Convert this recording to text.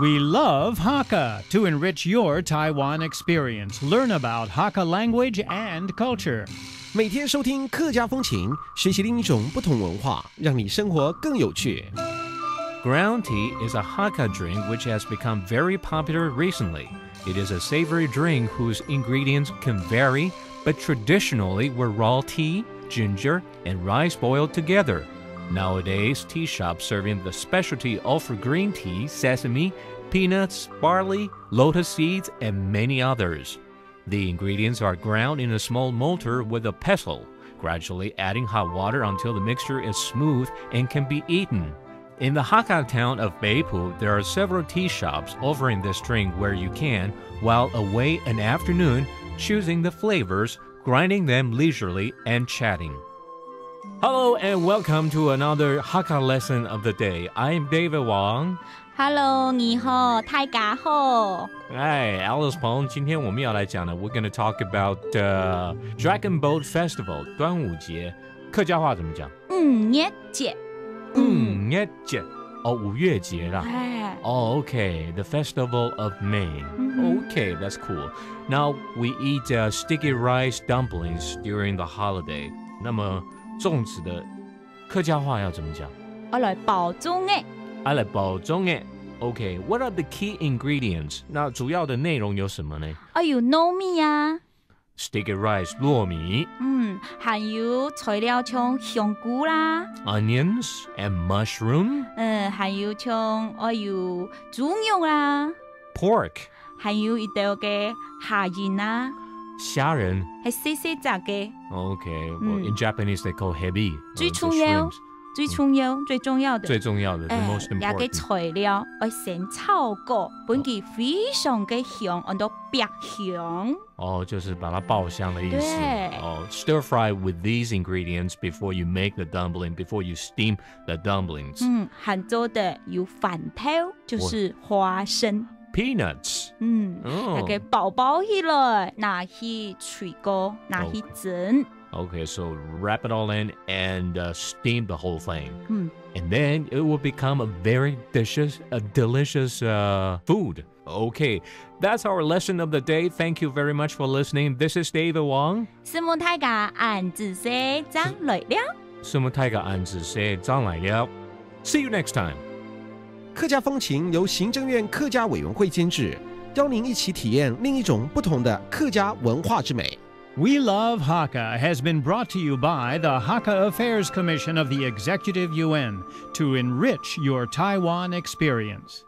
We love Hakka to enrich your Taiwan experience. Learn about Hakka language and culture. 每天收听客家风情，学习另一种不同文化，让你生活更有趣。Ground tea is a Hakka drink which has become very popular recently. It is a savory drink whose ingredients can vary, but traditionally were raw tea, ginger, and rice boiled together. Nowadays, tea shops serving the specialty offer green tea, sesame, peanuts, barley, lotus seeds, and many others. The ingredients are ground in a small mortar with a pestle, gradually adding hot water until the mixture is smooth and can be eaten. In the Hakka town of Beipu, there are several tea shops offering this drink where you can, while away an afternoon, choosing the flavors, grinding them leisurely, and chatting. Hello and welcome to another Hakka lesson of the day. I am David Wang. Hello, 你好，大家好。Hi, Alice Peng. 今天我们要来讲的 we're going to talk about Dragon Boat Festival, 端午节。客家话怎么讲？月节。月节。哦，五月节啦。Oh, okay. The Festival of May. Okay, that's cool. Now, we eat sticky rice dumplings during the holiday. 那么粽子的客家话要怎么讲？我来包粽诶。来包粽诶。Okay, what are the key ingredients? 那主要的内容有什么呢？有糯米啊。Sticky rice 糯米。还有材料像香菇啦。Onions and mushroom. 还有像有豬肉啦。Pork. 還有一道嘅蝦仁啦。蝦仁。係細細隻嘅。Okay, well, in Japanese they call hebi. 最重要的。最重要的 the most important. 嘅材料要先炒過，本佢非常嘅香，按到白香。就是把它爆香的意思。Stir fry with these ingredients before you make the dumpling, before you steam the dumplings. 含做的有飯頭，就是花生。Peanuts. 嘅包起來，拿去吹過，拿去蒸。Okay, so wrap it all in and steam the whole thing. And then it will become a very delicious food. Okay, that's our lesson of the day. Thank you very much for listening. This is David Wang. 師母大家按字寫張來了。師母大家按字寫張來了。See you next time. 客家风情由行政院客家委员会监制，邀您一起体验另一种不同的客家文化之美。We Love Hakka has been brought to you by the Hakka Affairs Commission of the Executive Yuan to enrich your Taiwan experience.